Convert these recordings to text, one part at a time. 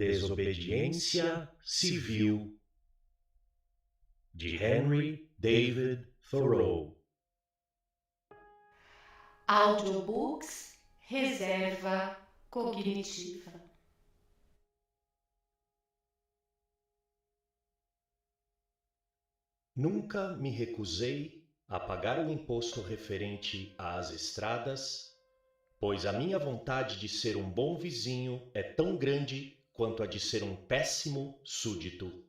Desobediência Civil, de Henry David Thoreau. Audiobooks Reserva Cognitiva. Nunca me recusei a pagar o imposto referente às estradas, pois a minha vontade de ser um bom vizinho é tão grande quanto a de ser um péssimo súdito.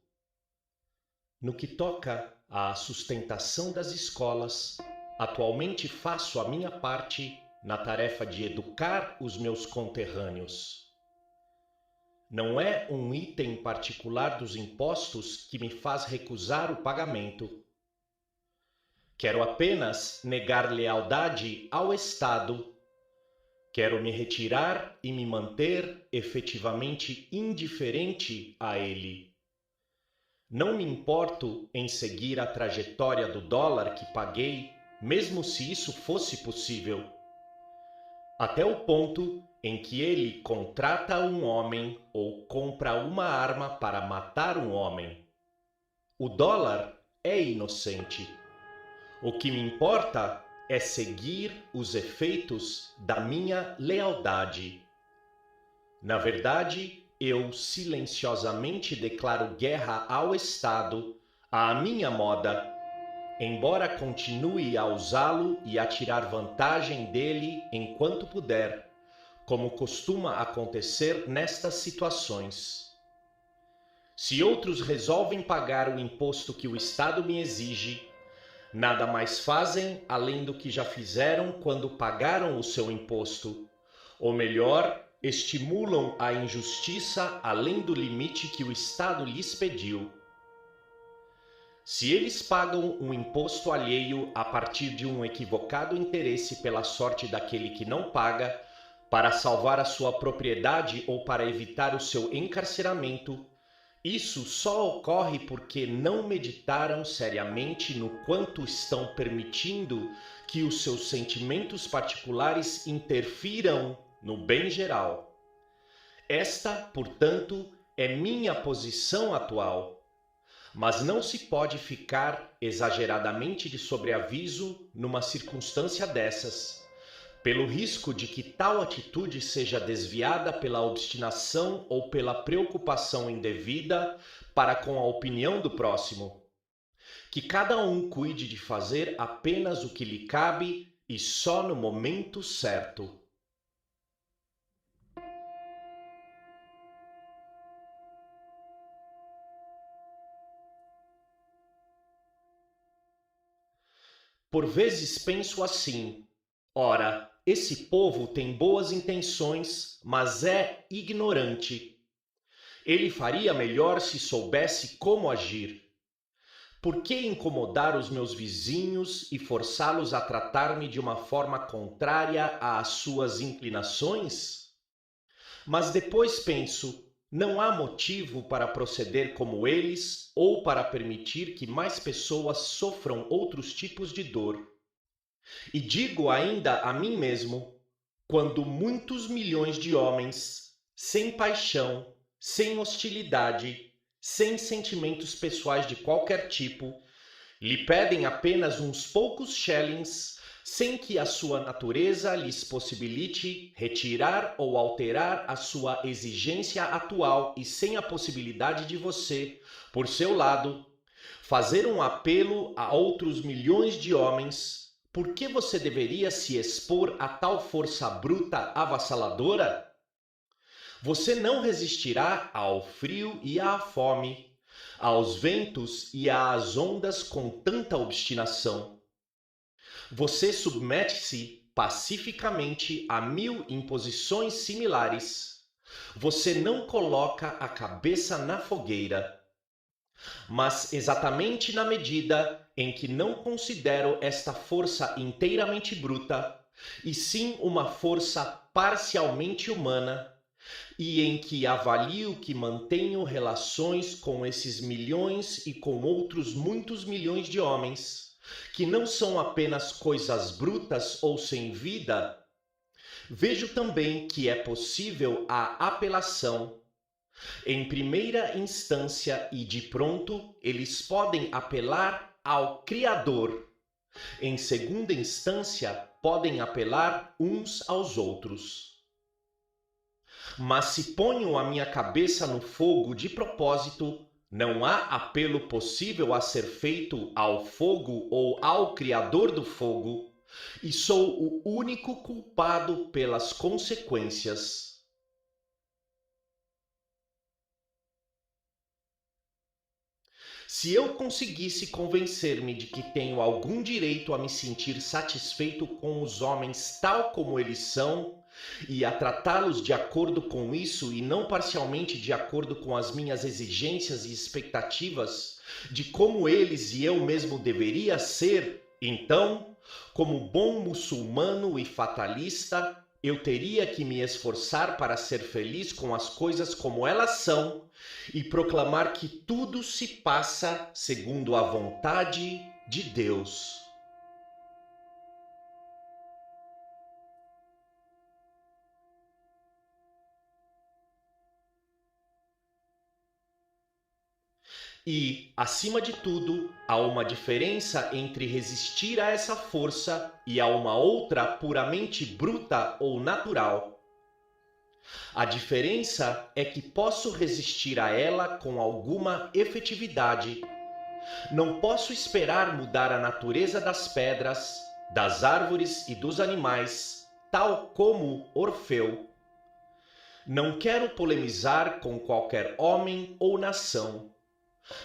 No que toca à sustentação das escolas, atualmente faço a minha parte na tarefa de educar os meus conterrâneos. Não é um item particular dos impostos que me faz recusar o pagamento. Quero apenas negar lealdade ao Estado. Quero me retirar e me manter efetivamente indiferente a ele. Não me importo em seguir a trajetória do dólar que paguei, mesmo se isso fosse possível, até o ponto em que ele contrata um homem ou compra uma arma para matar um homem. O dólar é inocente. O que me importa é seguir os efeitos da minha lealdade. Na verdade, eu silenciosamente declaro guerra ao Estado, à minha moda, embora continue a usá-lo e a tirar vantagem dele enquanto puder, como costuma acontecer nestas situações. Se outros resolvem pagar o imposto que o Estado me exige, nada mais fazem além do que já fizeram quando pagaram o seu imposto, ou melhor, estimulam a injustiça além do limite que o Estado lhes pediu. Se eles pagam um imposto alheio a partir de um equivocado interesse pela sorte daquele que não paga, para salvar a sua propriedade ou para evitar o seu encarceramento, isso só ocorre porque não meditaram seriamente no quanto estão permitindo que os seus sentimentos particulares interfiram no bem geral. Esta, portanto, é minha posição atual. Mas não se pode ficar exageradamente de sobreaviso numa circunstância dessas, pelo risco de que tal atitude seja desviada pela obstinação ou pela preocupação indevida para com a opinião do próximo. Que cada um cuide de fazer apenas o que lhe cabe e só no momento certo. Por vezes penso assim: ora, esse povo tem boas intenções, mas é ignorante. Ele faria melhor se soubesse como agir. Por que incomodar os meus vizinhos e forçá-los a tratar-me de uma forma contrária às suas inclinações? Mas depois penso: não há motivo para proceder como eles ou para permitir que mais pessoas sofram outros tipos de dor. E digo ainda a mim mesmo: quando muitos milhões de homens, sem paixão, sem hostilidade, sem sentimentos pessoais de qualquer tipo, lhe pedem apenas uns poucos shillings, sem que a sua natureza lhes possibilite retirar ou alterar a sua exigência atual e sem a possibilidade de você, por seu lado, fazer um apelo a outros milhões de homens, por que você deveria se expor a tal força bruta avassaladora? Você não resistirá ao frio e à fome, aos ventos e às ondas com tanta obstinação. Você submete-se pacificamente a 1000 imposições similares. Você não coloca a cabeça na fogueira. Mas exatamente na medida em que não considero esta força inteiramente bruta, e sim uma força parcialmente humana, e em que avalio que mantenho relações com esses milhões e com outros muitos milhões de homens, que não são apenas coisas brutas ou sem vida, vejo também que é possível a apelação, Em primeira instância e de pronto, eles podem apelar ao Criador. Em segunda instância, podem apelar uns aos outros. Mas se ponho a minha cabeça no fogo de propósito, não há apelo possível a ser feito ao fogo ou ao Criador do fogo, e sou o único culpado pelas consequências. Se eu conseguisse convencer-me de que tenho algum direito a me sentir satisfeito com os homens tal como eles são, e a tratá-los de acordo com isso e não parcialmente de acordo com as minhas exigências e expectativas de como eles e eu mesmo deveria ser, então, como bom muçulmano e fatalista, eu teria que me esforçar para ser feliz com as coisas como elas são e proclamar que tudo se passa segundo a vontade de Deus. E, acima de tudo, há uma diferença entre resistir a essa força e a uma outra puramente bruta ou natural. A diferença é que posso resistir a ela com alguma efetividade. Não posso esperar mudar a natureza das pedras, das árvores e dos animais, tal como Orfeu. Não quero polemizar com qualquer homem ou nação.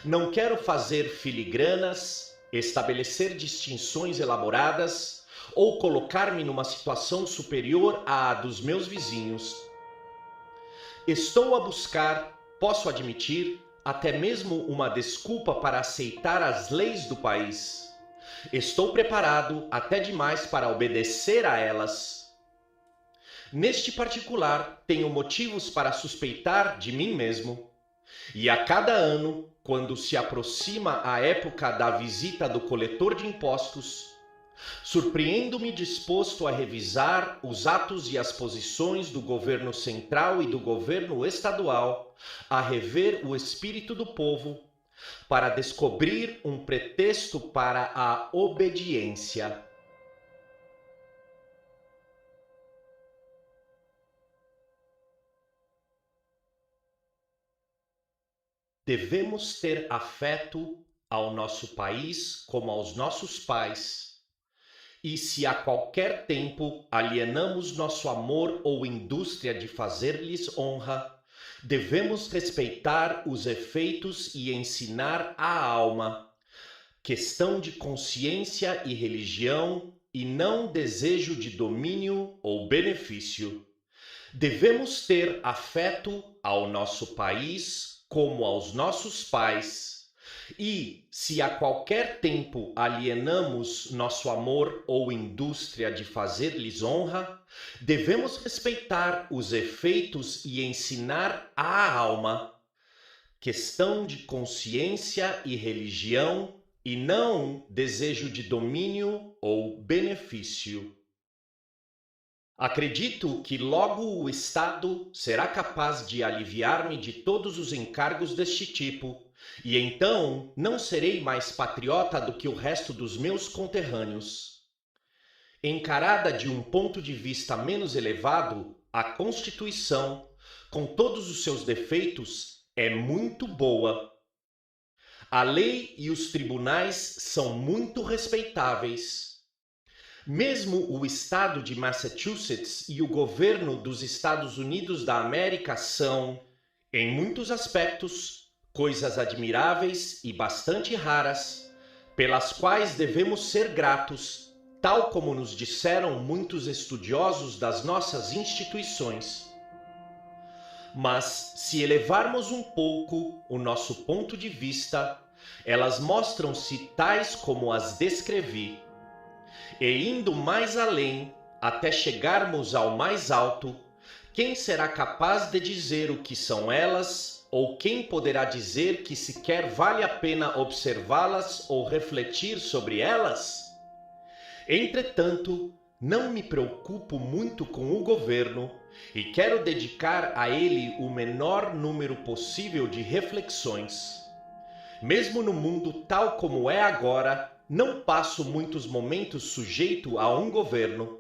Não quero fazer filigranas, estabelecer distinções elaboradas ou colocar-me numa situação superior à dos meus vizinhos. Estou a buscar, posso admitir, até mesmo uma desculpa para aceitar as leis do país. Estou preparado até demais para obedecer a elas. Neste particular, tenho motivos para suspeitar de mim mesmo. E a cada ano, quando se aproxima a época da visita do coletor de impostos, surpreendo-me disposto a revisar os atos e as posições do governo central e do governo estadual, a rever o espírito do povo, para descobrir um pretexto para a obediência. Devemos ter afeto ao nosso país como aos nossos pais. E se a qualquer tempo alienamos nosso amor ou indústria de fazer-lhes honra, devemos respeitar os efeitos e ensinar a alma. Questão de consciência e religião e não desejo de domínio ou benefício. Devemos ter afeto ao nosso país como aos nossos pais. E, se a qualquer tempo alienamos nosso amor ou indústria de fazer-lhes honra, devemos respeitar os efeitos e ensinar à alma. Questão de consciência e religião e não desejo de domínio ou benefício. Acredito que logo o Estado será capaz de aliviar-me de todos os encargos deste tipo, e então não serei mais patriota do que o resto dos meus conterrâneos. Encarada de um ponto de vista menos elevado, a Constituição, com todos os seus defeitos, é muito boa. A lei e os tribunais são muito respeitáveis. Mesmo o estado de Massachusetts e o governo dos Estados Unidos da América são, em muitos aspectos, coisas admiráveis e bastante raras, pelas quais devemos ser gratos, tal como nos disseram muitos estudiosos das nossas instituições. Mas, se elevarmos um pouco o nosso ponto de vista, elas mostram-se tais como as descrevi. E indo mais além, até chegarmos ao mais alto, quem será capaz de dizer o que são elas, ou quem poderá dizer que sequer vale a pena observá-las ou refletir sobre elas? Entretanto, não me preocupo muito com o governo e quero dedicar a ele o menor número possível de reflexões. Mesmo no mundo tal como é agora, não passo muitos momentos sujeito a um governo.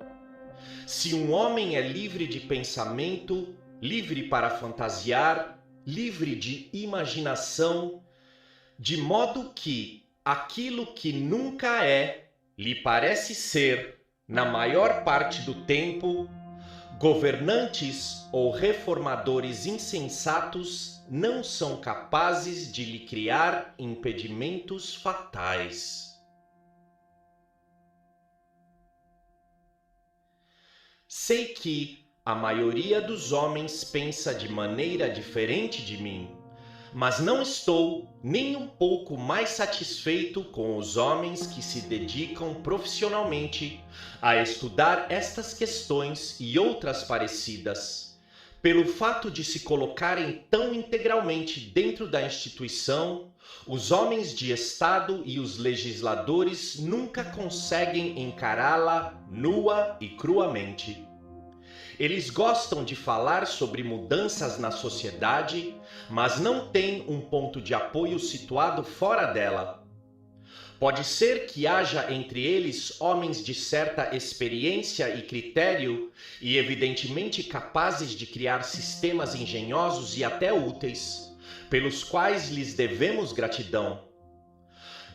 Se um homem é livre de pensamento, livre para fantasiar, livre de imaginação, de modo que aquilo que nunca é, lhe parece ser, na maior parte do tempo, governantes ou reformadores insensatos não são capazes de lhe criar impedimentos fatais. Sei que a maioria dos homens pensa de maneira diferente de mim, mas não estou nem um pouco mais satisfeito com os homens que se dedicam profissionalmente a estudar estas questões e outras parecidas, pelo fato de se colocarem tão integralmente dentro da instituição. Os homens de Estado e os legisladores nunca conseguem encará-la nua e cruamente. Eles gostam de falar sobre mudanças na sociedade, mas não têm um ponto de apoio situado fora dela. Pode ser que haja entre eles homens de certa experiência e critério e evidentemente capazes de criar sistemas engenhosos e até úteis, pelos quais lhes devemos gratidão.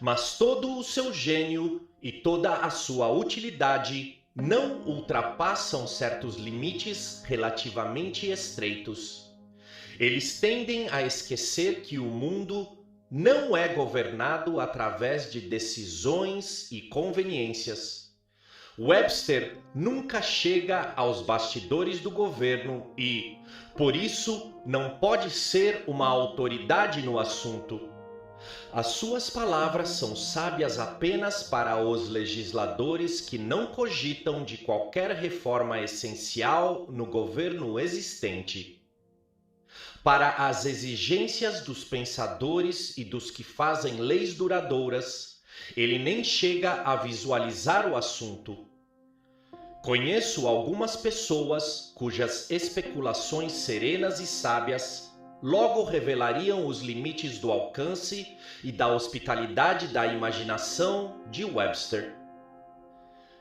Mas todo o seu gênio e toda a sua utilidade não ultrapassam certos limites relativamente estreitos. Eles tendem a esquecer que o mundo não é governado através de decisões e conveniências. Webster nunca chega aos bastidores do governo e, por isso, não pode ser uma autoridade no assunto. As suas palavras são sábias apenas para os legisladores que não cogitam de qualquer reforma essencial no governo existente. Para as exigências dos pensadores e dos que fazem leis duradouras, ele nem chega a visualizar o assunto. Conheço algumas pessoas cujas especulações serenas e sábias logo revelariam os limites do alcance e da hospitalidade da imaginação de Webster.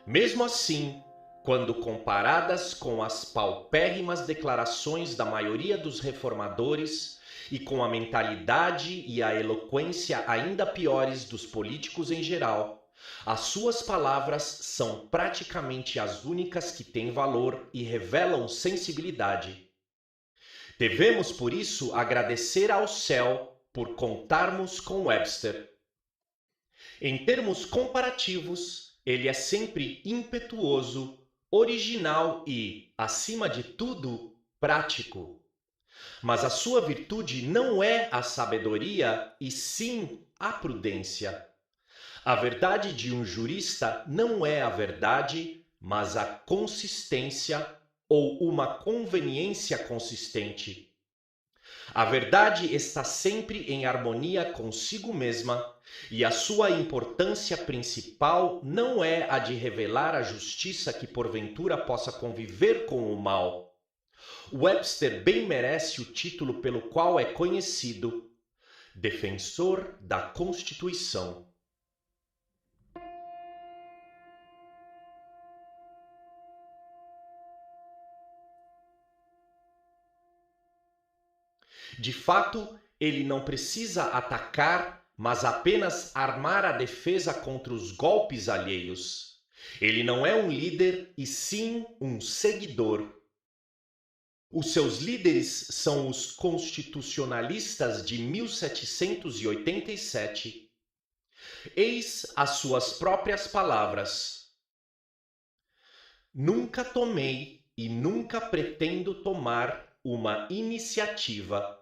Mesmo assim, quando comparadas com as paupérrimas declarações da maioria dos reformadores e com a mentalidade e a eloquência ainda piores dos políticos em geral, as suas palavras são praticamente as únicas que têm valor e revelam sensibilidade. Devemos, por isso, agradecer ao céu por contarmos com Webster. Em termos comparativos, ele é sempre impetuoso, original e, acima de tudo, prático. Mas a sua virtude não é a sabedoria, e sim a prudência. A verdade de um jurista não é a verdade, mas a consistência ou uma conveniência consistente. A verdade está sempre em harmonia consigo mesma, e a sua importância principal não é a de revelar a justiça que porventura possa conviver com o mal. Webster bem merece o título pelo qual é conhecido: defensor da Constituição. De fato, ele não precisa atacar, mas apenas armar a defesa contra os golpes alheios. Ele não é um líder, e sim um seguidor. Os seus líderes são os constitucionalistas de 1787. Eis as suas próprias palavras: nunca tomei e nunca pretendo tomar uma iniciativa.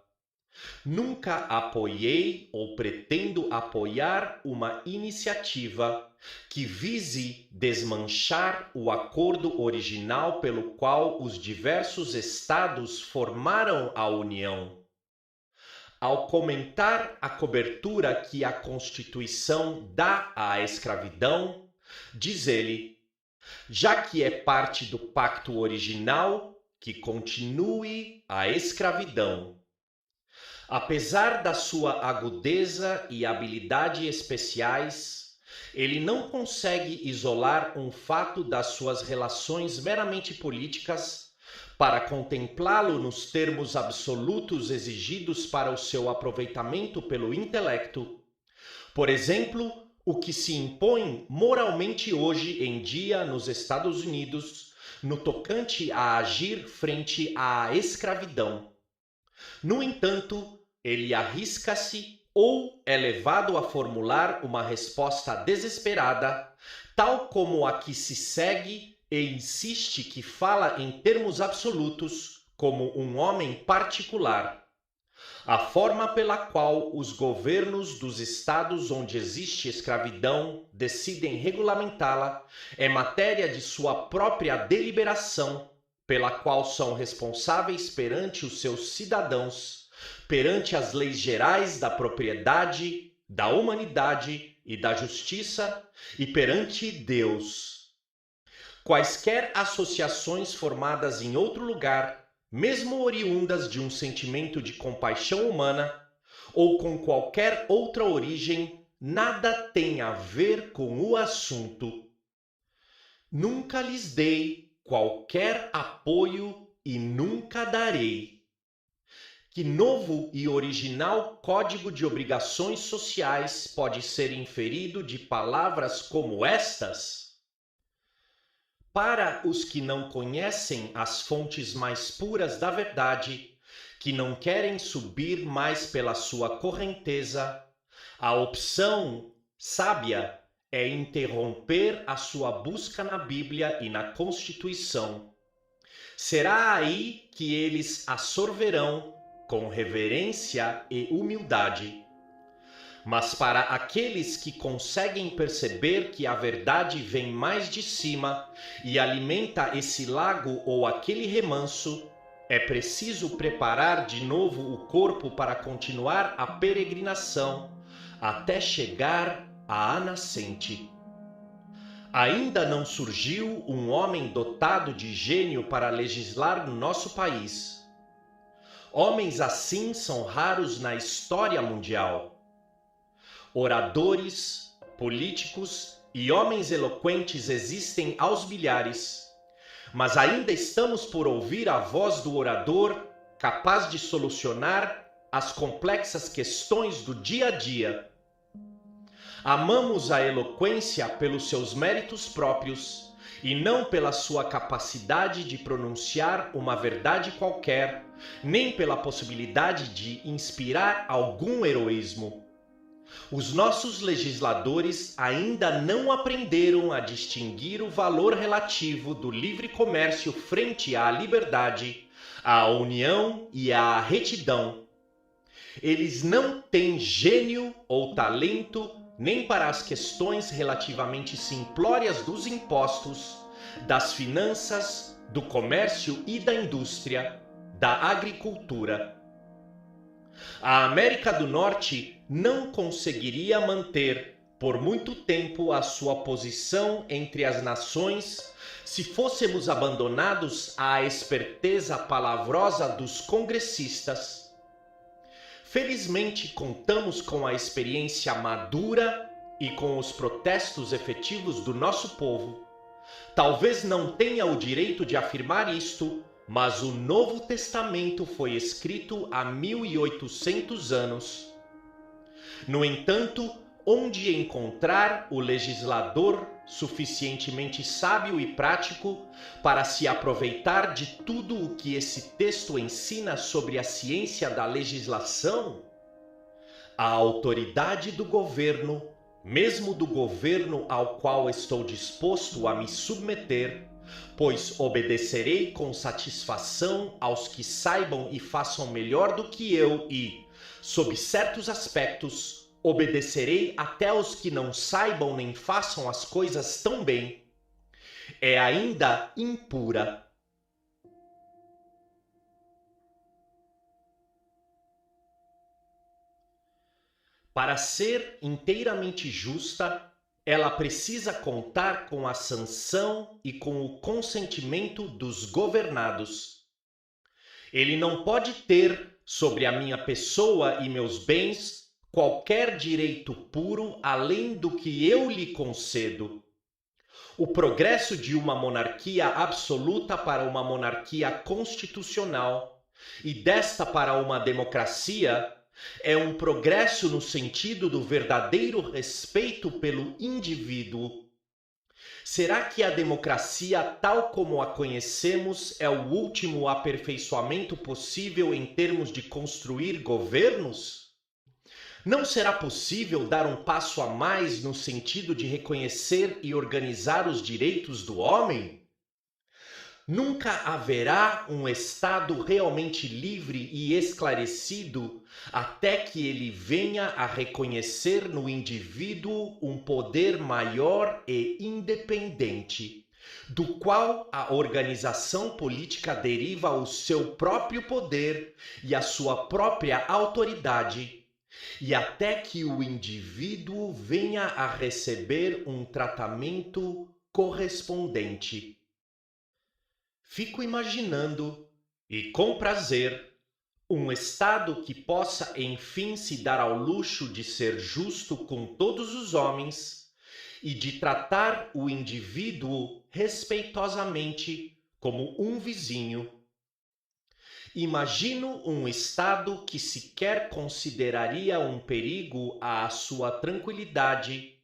Nunca apoiei ou pretendo apoiar uma iniciativa que vise desmanchar o acordo original pelo qual os diversos estados formaram a União. Ao comentar a cobertura que a Constituição dá à escravidão, diz ele: já que é parte do pacto original que continue a escravidão. Apesar da sua agudeza e habilidade especiais, ele não consegue isolar um fato das suas relações meramente políticas para contemplá-lo nos termos absolutos exigidos para o seu aproveitamento pelo intelecto. Por exemplo, o que se impõe moralmente hoje em dia nos Estados Unidos no tocante a agir frente à escravidão. No entanto, ele arrisca-se ou é levado a formular uma resposta desesperada, tal como a que se segue, e insiste que fala em termos absolutos como um homem particular. A forma pela qual os governos dos estados onde existe escravidão decidem regulamentá-la é matéria de sua própria deliberação, pela qual são responsáveis perante os seus cidadãos, perante as leis gerais da propriedade, da humanidade e da justiça, e perante Deus. Quaisquer associações formadas em outro lugar, mesmo oriundas de um sentimento de compaixão humana, ou com qualquer outra origem, nada tem a ver com o assunto. Nunca lhes dei qualquer apoio e nunca darei. Que novo e original código de obrigações sociais pode ser inferido de palavras como estas? Para os que não conhecem as fontes mais puras da verdade, que não querem subir mais pela sua correnteza, a opção sábia é interromper a sua busca na Bíblia e na Constituição. Será aí que eles a sorverão com reverência e humildade. Mas para aqueles que conseguem perceber que a verdade vem mais de cima e alimenta esse lago ou aquele remanso, é preciso preparar de novo o corpo para continuar a peregrinação até chegar à nascente. Ainda não surgiu um homem dotado de gênio para legislar no nosso país. Homens assim são raros na história mundial. Oradores, políticos e homens eloquentes existem aos milhares, mas ainda estamos por ouvir a voz do orador capaz de solucionar as complexas questões do dia a dia. Amamos a eloquência pelos seus méritos próprios e não pela sua capacidade de pronunciar uma verdade qualquer, nem pela possibilidade de inspirar algum heroísmo. Os nossos legisladores ainda não aprenderam a distinguir o valor relativo do livre comércio frente à liberdade, à união e à retidão. Eles não têm gênio ou talento nem para as questões relativamente simplórias dos impostos, das finanças, do comércio e da indústria, da agricultura. A América do Norte não conseguiria manter por muito tempo a sua posição entre as nações se fôssemos abandonados à esperteza palavrosa dos congressistas. Felizmente contamos com a experiência madura e com os protestos efetivos do nosso povo. Talvez não tenha o direito de afirmar isto, mas o Novo Testamento foi escrito há 1800 anos. No entanto, onde encontrar o legislador suficientemente sábio e prático para se aproveitar de tudo o que esse texto ensina sobre a ciência da legislação? A autoridade do governo, mesmo do governo ao qual estou disposto a me submeter, pois obedecerei com satisfação aos que saibam e façam melhor do que eu e, sob certos aspectos, obedecerei até aos que não saibam nem façam as coisas tão bem. É ainda impura. Para ser inteiramente justa, ela precisa contar com a sanção e com o consentimento dos governados. Ele não pode ter sobre a minha pessoa e meus bens qualquer direito puro além do que eu lhe concedo. O progresso de uma monarquia absoluta para uma monarquia constitucional e desta para uma democracia é um progresso no sentido do verdadeiro respeito pelo indivíduo. Será que a democracia, tal como a conhecemos, é o último aperfeiçoamento possível em termos de construir governos? Não será possível dar um passo a mais no sentido de reconhecer e organizar os direitos do homem? Nunca haverá um Estado realmente livre e esclarecido até que ele venha a reconhecer no indivíduo um poder maior e independente, do qual a organização política deriva o seu próprio poder e a sua própria autoridade, e até que o indivíduo venha a receber um tratamento correspondente. Fico imaginando, e com prazer, um Estado que possa enfim se dar ao luxo de ser justo com todos os homens e de tratar o indivíduo respeitosamente como um vizinho. Imagino um Estado que sequer consideraria um perigo à sua tranquilidade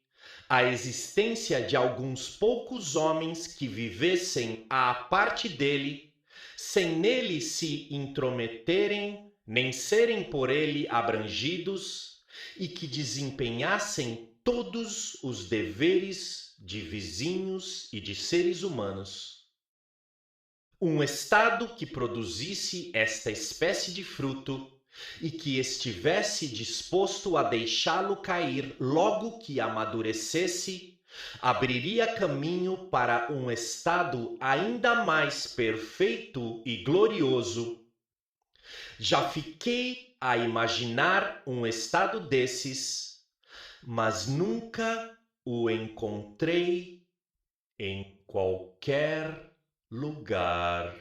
a existência de alguns poucos homens que vivessem à parte dele, sem nele se intrometerem, nem serem por ele abrangidos, e que desempenhassem todos os deveres de vizinhos e de seres humanos. Um Estado que produzisse esta espécie de fruto e que estivesse disposto a deixá-lo cair logo que amadurecesse, abriria caminho para um Estado ainda mais perfeito e glorioso. Já fiquei a imaginar um Estado desses, mas nunca o encontrei em qualquer lugar.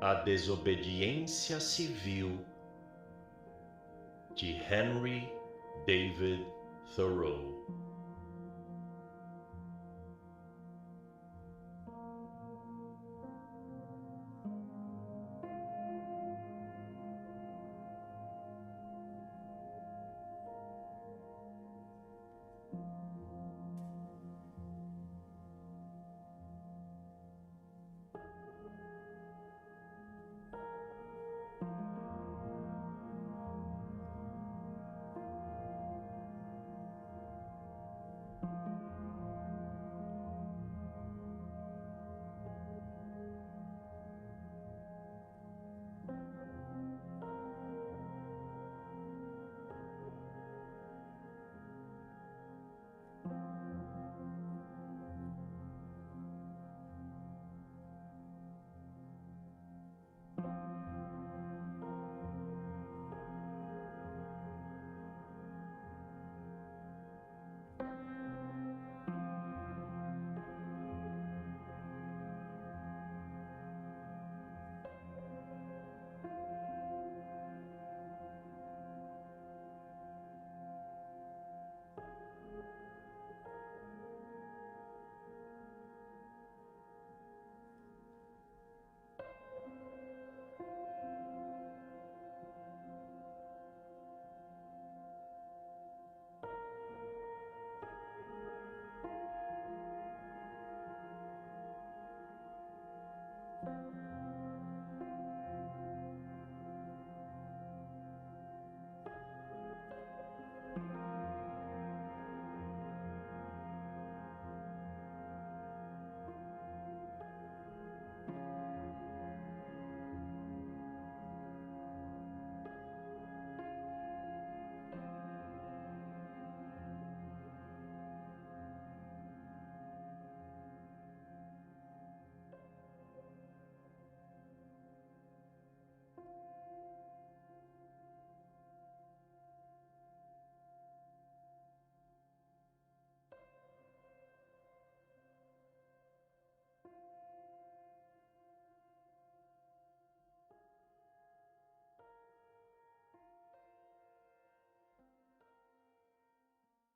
A Desobediência Civil, de Henry David Thoreau.